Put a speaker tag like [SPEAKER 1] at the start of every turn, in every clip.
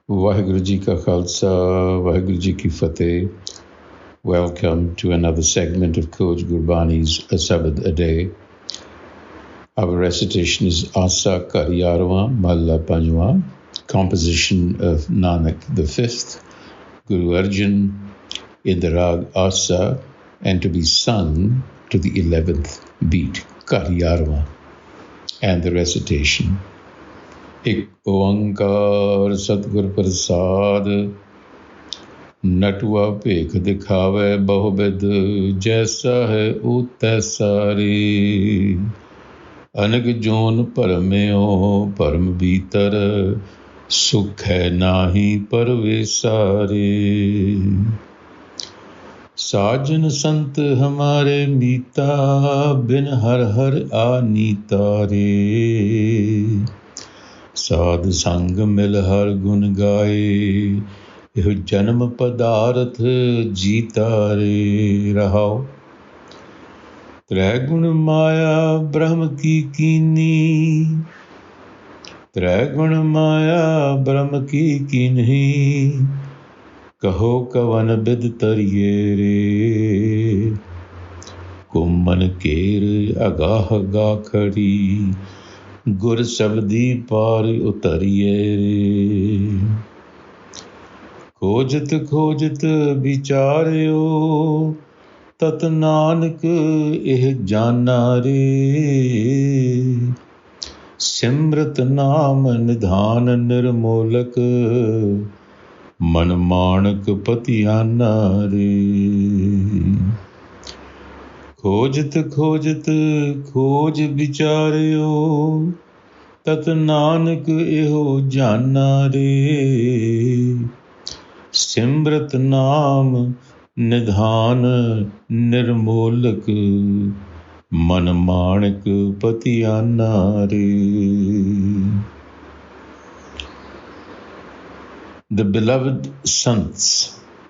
[SPEAKER 1] Vaheguru Ji Ka Khalsa, Vaheguru Ji Ki Fateh. Welcome to another segment of Coach Gurbani's a-sabad-a-day. Our recitation is Asa Kariyarwa Mahalla Panjwa, composition of Nanak V, Guru Arjan, in the rag Asa, and to be sung to the 11th beat, Kariyarwa, and the recitation. एक ओंकार सतगुर प्रसाद नटुआ भेख दिखावे बहु बिध जैसा है तैसा रे अनग zone परम्यो परम भीतर सुख है नाही परवेसारे साजन संत हमारे मीता बिन हर हर आनीता रे साध संग मिल हर गुण गाए यह जन्म पदार्थ जीता रे रहाओ त्रैगुण माया ब्रह्म की कीनी त्रैगुण माया ब्रह्म की कीन्ही कहो कवन बिद तरिये रे कुमन केर अगाह गाखड़ी गुर शब्दी पार उतरिए रे खोजत खोजत विचार्यो तत नानक एह जाना रे सिमरत नाम निधान निर्मोलक मन माणक पतियाना रे खोजत खोजत खोज विचार्यो तत नानक एहो जाना रे सिमरत नाम निधान निर्मोलक मन माणक पतियाना रे. The beloved sants,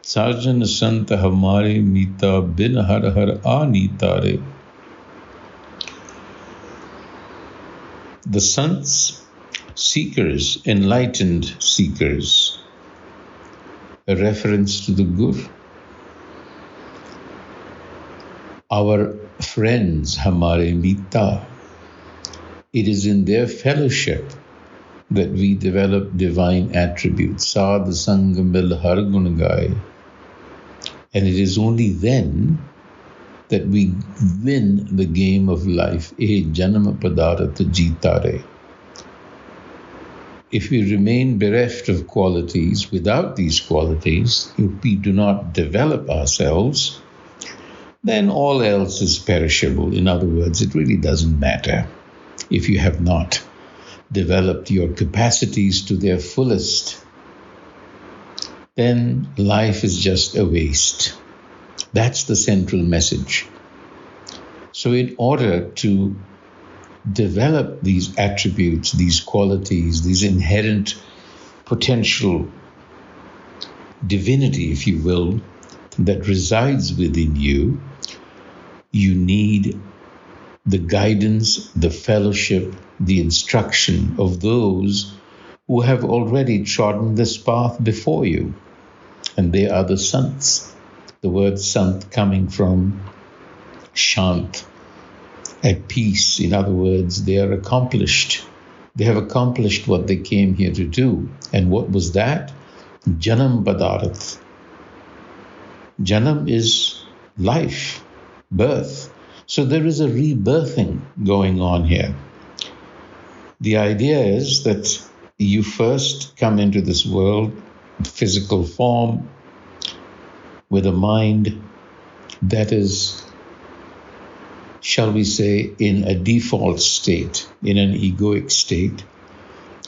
[SPEAKER 1] साजन संत हमारे मीता बिन हर हर आनीता रे. The sants, seekers, enlightened seekers, a reference to the Guru. Our friends, hamare mita, it is in their fellowship that we develop divine attributes. Sadh sang mil har gun gaye. And it is only then that we win the game of life. Eh janam padarat jeetare. If we remain bereft of qualities, without these qualities, if we do not develop ourselves, then all else is perishable. In other words, it really doesn't matter if you have not developed your capacities to their fullest. Then life is just a waste. That's the central message. So in order to develop these attributes, these qualities, these inherent potential divinity, if you will, that resides within you, you need the guidance, the fellowship, the instruction of those who have already trodden this path before you. And they are the sants. The word sant coming from shant, at peace. In other words, they are accomplished. They have accomplished what they came here to do. And what was that? Janam Padarat. Janam is life, birth. So there is a rebirthing going on here. The idea is that you first come into this world, physical form, with a mind that is, shall we say, in a default state, in an egoic state.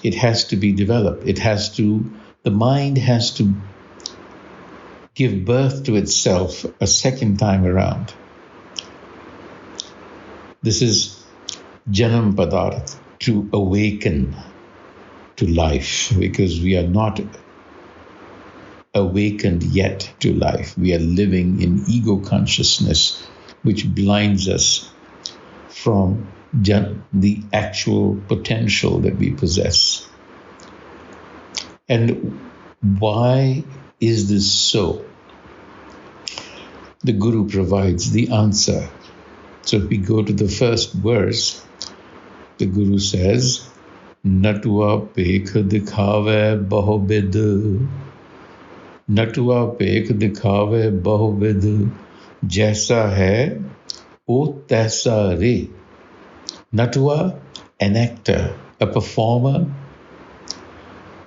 [SPEAKER 1] It has to be developed. The mind has to give birth to itself a second time around. This is Janam Padarth, to awaken to life, because we are not awakened yet to life. We are living in ego consciousness, which blinds us from the actual potential that we possess. And Why is this so? The Guru provides the answer. So if we go to the first verse, the Guru says, Natua Bhekh Dikhavai Bahu Bidh. Natua Bhekh Dikhavai Bahu Bidh. Jaisa hai, o taisa re. Natua, an actor, a performer,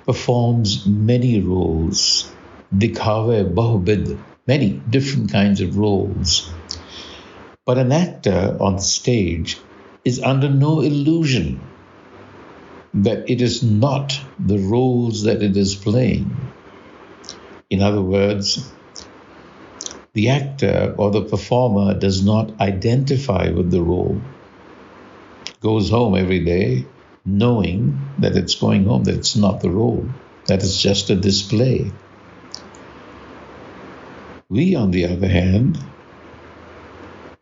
[SPEAKER 1] performs many roles. Dikhavai Bahu Bidh, many different kinds of roles. But an actor on stage is under no illusion that it is not the roles that it is playing. In other words, the actor or the performer does not identify with the role. Goes home every day knowing that it's going home, that it's not the role, that it's just a display. We, on the other hand,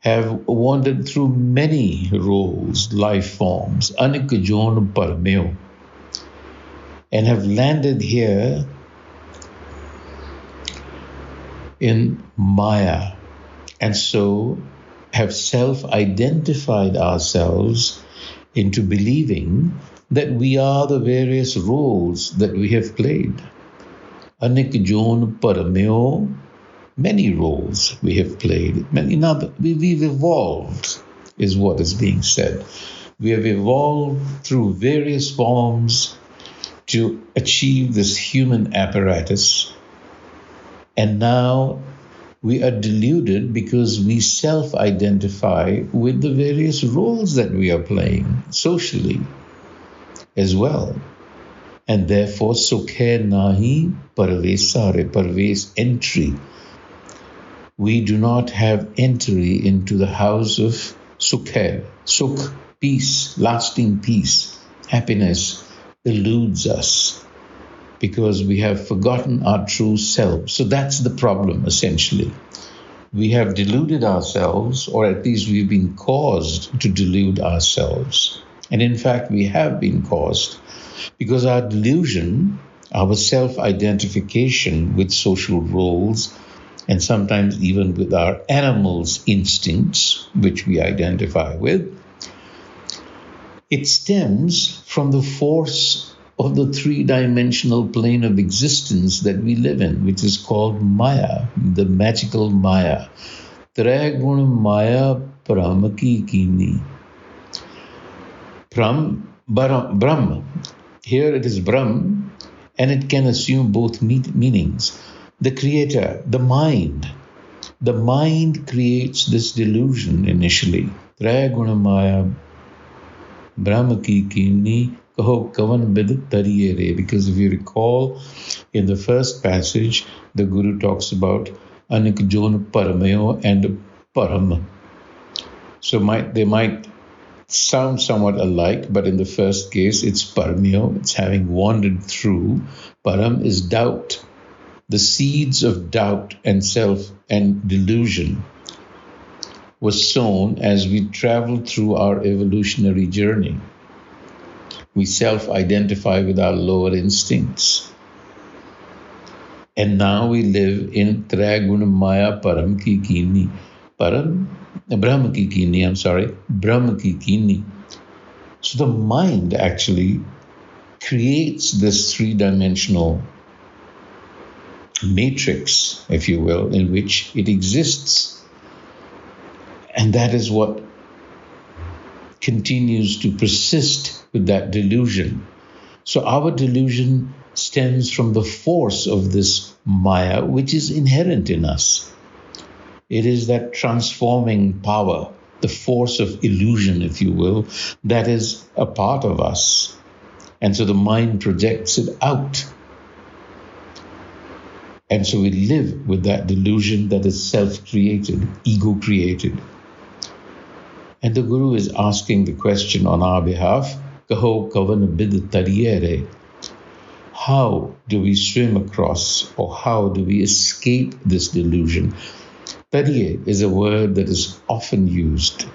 [SPEAKER 1] have wandered through many roles, life forms, anikajon parmeo, and have landed here in Maya, and so have self-identified ourselves into believing that we are the various roles that we have played. Anikajon parmeo, many roles we have played. We've evolved, is what is being said. We have evolved through various forms to achieve this human apparatus. And now we are deluded because we self-identify with the various roles that we are playing socially as well. And therefore, sukhe nahi parvesare, parves, entry. We do not have entry into the house of sukh. Sukh, peace, lasting peace, happiness eludes us because we have forgotten our true self. So that's the problem, essentially. We have deluded ourselves, or at least we've been caused to delude ourselves. And in fact, we have been caused because our delusion, our self-identification with social roles, and sometimes even with our animals' instincts, which we identify with, it stems from the force of the three-dimensional plane of existence that we live in, which is called Maya, the magical Maya. Tragun Maya Pramaki Kini. Brahm. Here it is Brahm, and it can assume both meanings. The creator, the mind. The mind creates this delusion initially. Triguna Maya Brahmaki Kini Kaho Kavan Bidh Tariyere. Because if you recall, in the first passage, the Guru talks about Anikjon Paramayo and Param. So they might sound somewhat alike, but in the first case, it's Paramayo, it's having wandered through. Param is doubt. The seeds of doubt and self and delusion was sown as we traveled through our evolutionary journey. We self-identify with our lower instincts. And now we live in Triguna Maya Param Ki Kini. Brahma Ki Kini, Brahma Ki Kini. So the mind actually creates this three-dimensional matrix, if you will, in which it exists. And that is what continues to persist with that delusion. So our delusion stems from the force of this Maya, which is inherent in us. It is that transforming power, the force of illusion, if you will, that is a part of us. And so the mind projects it out. And so we live with that delusion that is self-created, ego-created. And the Guru is asking the question on our behalf, Kaho Kavan Bidh Tariyere. How do we swim across, or how do we escape this delusion? Tariye is a word that is often used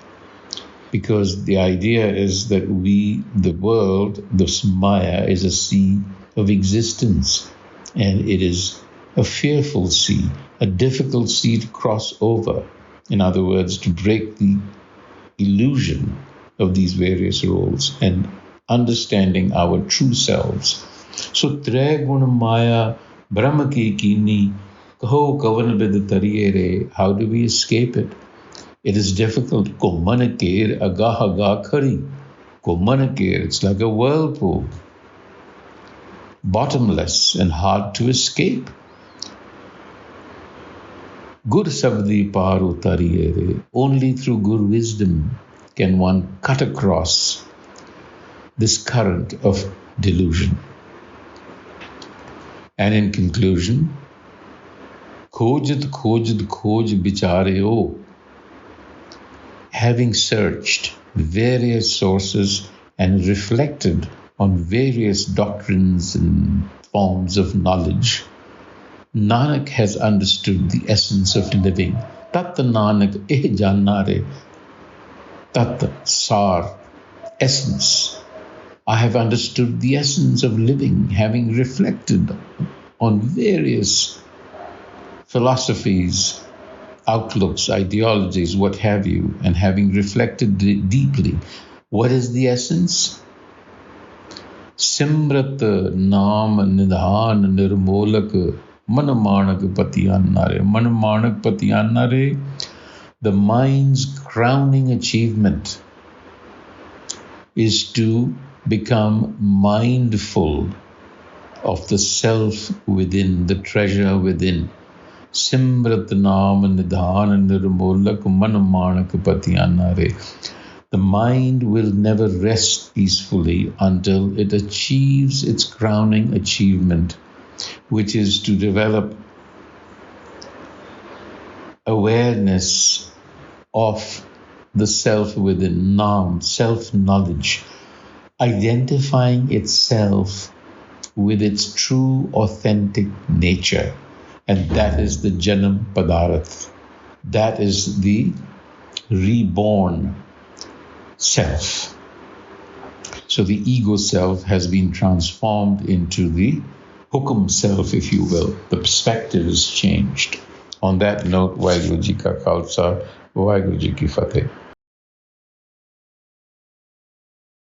[SPEAKER 1] because the idea is that the world, this Maya, is a sea of existence. And it is a fearful sea, a difficult sea to cross over. In other words, to break the illusion of these various roles and understanding our true selves. So, tre gun maya brahma ki kini kaho kavan bidh tariyere. How do we escape it? It is difficult. Ko man ker agah agah khari. Ko man ker, it's like a whirlpool, bottomless and hard to escape. Gur sabdi par utariye. Only through Gur wisdom can one cut across this current of delusion. And in conclusion, khojat khojat khoj bichareo. Having searched various sources and reflected on various doctrines and forms of knowledge, Nanak has understood the essence of living. Tat Nanak eh janare. Tat sar, essence. I have understood the essence of living, having reflected on various philosophies, outlooks, ideologies, what have you, and having reflected deeply. What is the essence? Simrat naam nidhan nirmolak manamanak patiyanare. Manamanak patiyanare, the mind's crowning achievement is to become mindful of the self within, the treasure within. Simrat naam nidhan nirmolak manamanak patiyanare. The mind will never rest peacefully until it achieves its crowning achievement, which is to develop awareness of the self within, naam, self-knowledge, identifying itself with its true, authentic nature. And that is the Janam Padarth. That is the reborn self. So the ego self has been transformed into the hukum self, if you will. The perspective is changed. On that note, Vaheguru Ji Ka Khalsa, Vaheguru Ji Ki Fateh.